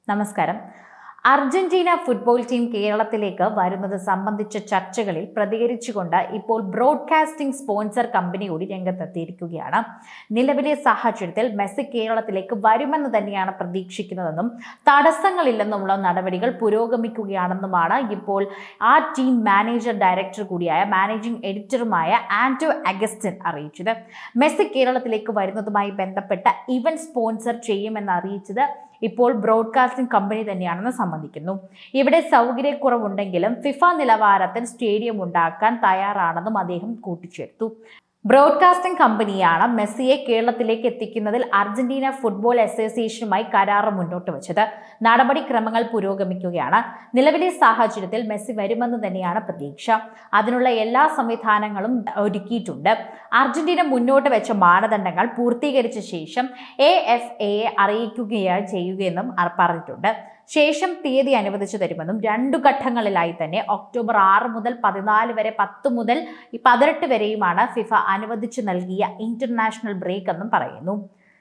നമസ്കാരം. Argentina football team കേരളത്തിലേക്ക് വരുന്നത് സംബന്ധിച്ച ചർച്ചകളിൽ പ്രതികരിച്ചുകൊണ്ട് ഇപ്പോൾ ബ്രോഡ്കാസ്റ്റിംഗ് സ്പോൺസർ കമ്പനി കൂടി രംഗത്തെത്തിയിരിക്കുകയാണ്. നിലവിലെ സാഹചര്യത്തിൽ മെസ്സി കേരളത്തിലേക്ക് വരുമെന്ന് തന്നെയാണ് പ്രതീക്ഷിക്കുന്നതെന്നും തടസ്സങ്ങളില്ലെന്നുമുള്ള നടപടികൾ പുരോഗമിക്കുകയാണെന്നുമാണ് ഇപ്പോൾ ആ ടീം മാനേജർ ഡയറക്ടർ കൂടിയായ മാനേജിംഗ് എഡിറ്ററുമായ ആന്റോ അഗസ്റ്റിൻ അറിയിച്ചത്. മെസ്സി കേരളത്തിലേക്ക് വരുന്നതുമായി ബന്ധപ്പെട്ട ഇവന്റ് സ്പോൺസർ ചെയ്യുമെന്ന് അറിയിച്ചത് ഇപ്പോൾ ബ്രോഡ്കാസ്റ്റിംഗ് കമ്പനി തന്നെയാണെന്ന് സമ്മതിക്കുന്നു. ഇവിടെ സൗകര്യക്കുറവുണ്ടെങ്കിലും ഫിഫ നിലവാരത്തിൽ സ്റ്റേഡിയം ഉണ്ടാക്കാൻ തയ്യാറാണെന്നും അദ്ദേഹം കൂട്ടിച്ചേർത്തു. ബ്രോഡ്കാസ്റ്റിംഗ് കമ്പനിയാണ് മെസ്സിയെ കേരളത്തിലേക്ക് എത്തിക്കുന്നതിൽ അർജന്റീന ഫുട്ബോൾ അസോസിയേഷനുമായി കരാറ് മുന്നോട്ട് വെച്ചത്. നടപടിക്രമങ്ങൾ പുരോഗമിക്കുകയാണ്. നിലവിലെ സാഹചര്യത്തിൽ മെസ്സി വരുമെന്ന് തന്നെയാണ് പ്രതീക്ഷ. അതിനുള്ള എല്ലാ സംവിധാനങ്ങളും ഒരുക്കിയിട്ടുണ്ട്. അർജന്റീന മുന്നോട്ട് വെച്ച മാനദണ്ഡങ്ങൾ പൂർത്തീകരിച്ച ശേഷം AFA അറിയിക്കുകയാണ് ചെയ്യുകയെന്നും പറഞ്ഞിട്ടുണ്ട്. ശേഷം തീയതി അനുവദിച്ചു തരുമെന്നും 2 ഘട്ടങ്ങളിലായി തന്നെ ഒക്ടോബർ 6 മുതൽ 14 വരെ 10 മുതൽ 18 വരെയുമാണ് ഫിഫ അനുവദിച്ചു നൽകിയ ഇന്റർനാഷണൽ ബ്രേക്ക് എന്നും പറയുന്നു.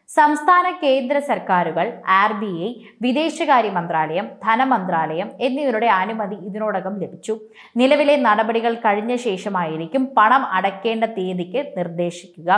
സംസ്ഥാന കേന്ദ്ര സർക്കാരുകൾ, RBI, വിദേശകാര്യ മന്ത്രാലയം, ധനമന്ത്രാലയം എന്നിവരുടെ അനുമതി ഇതിനോടകം ലഭിച്ചു. നിലവിലെ നടപടികൾ കഴിഞ്ഞ ശേഷമായിരിക്കും പണം അടയ്ക്കേണ്ട തീയതിക്ക് നിർദ്ദേശിക്കുക.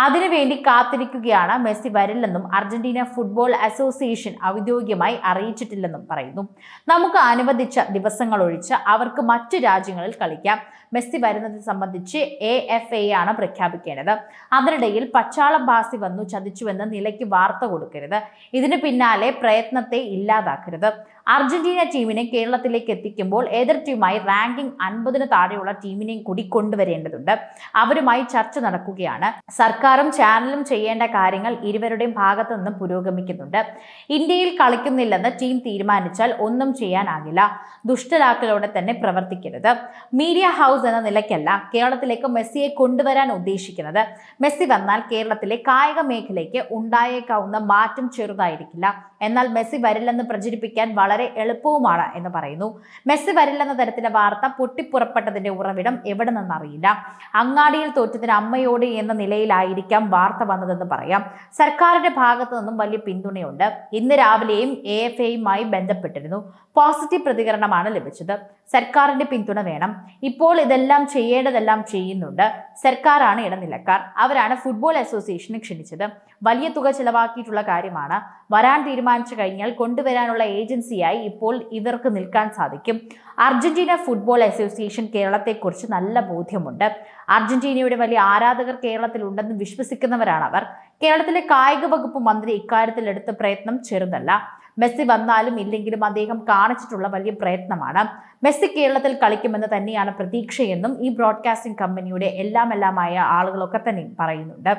അതിനുവേണ്ടി കാത്തിരിക്കുകയാണ്. മെസ്സി വരില്ലെന്നും അർജന്റീന ഫുട്ബോൾ അസോസിയേഷൻ ഔദ്യോഗികമായി അറിയിച്ചിട്ടില്ലെന്നും പറയുന്നു. നമുക്ക് അനുവദിച്ച ദിവസങ്ങൾ ഒഴിച്ച് അവർക്ക് മറ്റു രാജ്യങ്ങളിൽ കളിക്കാം. മെസ്സി വരുന്നത് സംബന്ധിച്ച് AFA ആണ് പ്രഖ്യാപിക്കേണ്ടത്. അതിനിടയിൽ പച്ചാളം ബാസി വന്നു ചതിച്ചുവെന്ന് നിലയ്ക്ക് വാർത്ത കൊടുക്കരുത്. ഇതിന് പിന്നാലെ പ്രയത്നത്തെ ഇല്ലാതാക്കരുത്. അർജന്റീന ടീമിനെ കേരളത്തിലേക്ക് എത്തിക്കുമ്പോൾ എതിർ ടീമായി റാങ്കിംഗ് 50 താഴെയുള്ള ടീമിനെയും കൂടി കൊണ്ടുവരേണ്ടതുണ്ട്. അവരുമായി ചർച്ച നടക്കുകയാണ്. സർക്കാരും ചാനലും ചെയ്യേണ്ട കാര്യങ്ങൾ ഇരുവരുടെയും ഭാഗത്തു നിന്നും പുരോഗമിക്കുന്നുണ്ട്. ഇന്ത്യയിൽ കളിക്കുന്നില്ലെന്ന് ടീം തീരുമാനിച്ചാൽ ഒന്നും ചെയ്യാനാകില്ല. ദുഷ്ടലാക്കലോടെ തന്നെ പ്രവർത്തിക്കരുത്. മീഡിയ ഹൗസ് എന്ന നിലയ്ക്കല്ല കേരളത്തിലേക്ക് മെസ്സിയെ കൊണ്ടുവരാൻ ഉദ്ദേശിക്കുന്നത്. മെസ്സി വന്നാൽ കേരളത്തിലെ കായിക മേഖലയ്ക്ക് ഉണ്ടായേക്കാവുന്ന മാറ്റം ചെറുതായിരിക്കില്ല. എന്നാൽ മെസ്സി വരില്ലെന്ന് പ്രചരിപ്പിക്കാൻ വളരെ എളുപ്പവുമാണ് എന്ന് പറയുന്നു. മെസ്സി വരില്ലെന്ന തരത്തിലെ വാർത്ത പൊട്ടിപ്പുറപ്പെട്ടതിന്റെ ഉറവിടം എവിടെ നിന്നറിയില്ല. അങ്ങാടിയിൽ തോറ്റതിന് അമ്മയോട് എന്ന നിലയിലായിരിക്കാം വാർത്ത വന്നതെന്ന് പറയാം. സർക്കാരിന്റെ ഭാഗത്തു നിന്നും വലിയ പിന്തുണയുണ്ട്. ഇന്ന് രാവിലെയും AFAയുമായി ബന്ധപ്പെട്ടിരുന്നു. പോസിറ്റീവ് പ്രതികരണമാണ് ലഭിച്ചത്. സർക്കാരിന്റെ പിന്തുണ വേണം. ഇപ്പോൾ ഇതെല്ലാം ചെയ്യേണ്ടതെല്ലാം ചെയ്യുന്നുണ്ട്. സർക്കാരാണ് ഇടനിലക്കാർ. അവരാണ് ഫുട്ബോൾ അസോസിയേഷനെ ക്ഷണിച്ചത്. വലിയ തുക ചിലവാക്കിയിട്ടുള്ള കാര്യമാണ്. വരാൻ തീരുമാനിച്ചു കഴിഞ്ഞാൽ കൊണ്ടുവരാനുള്ള ഏജൻസിയായി ഇപ്പോൾ ഇവർക്ക് നിൽക്കാൻ സാധിക്കും. അർജന്റീന ഫുട്ബോൾ അസോസിയേഷൻ കേരളത്തെക്കുറിച്ച് നല്ല ബോധ്യമുണ്ട്. അർജന്റീനയുടെ വലിയ ആരാധകർ കേരളത്തിലുണ്ടെന്ന് വിശ്വസിക്കുന്നവരാണ് അവർ. കേരളത്തിലെ കായിക വകുപ്പ് മന്ത്രി ഇക്കാര്യത്തിൽ എടുത്ത പ്രയത്നം ചെറുതല്ല. മെസ്സി വന്നാലും ഇല്ലെങ്കിലും അദ്ദേഹം കാണിച്ചിട്ടുള്ള വലിയ പ്രയത്നമാണ്. മെസ്സി കേരളത്തിൽ കളിക്കുമെന്ന് തന്നെയാണ് പ്രതീക്ഷയെന്നും ഈ ബ്രോഡ്കാസ്റ്റിംഗ് കമ്പനിയുടെ എല്ലാമായ ആളുകളൊക്കെ തന്നെ പറയുന്നുണ്ട്.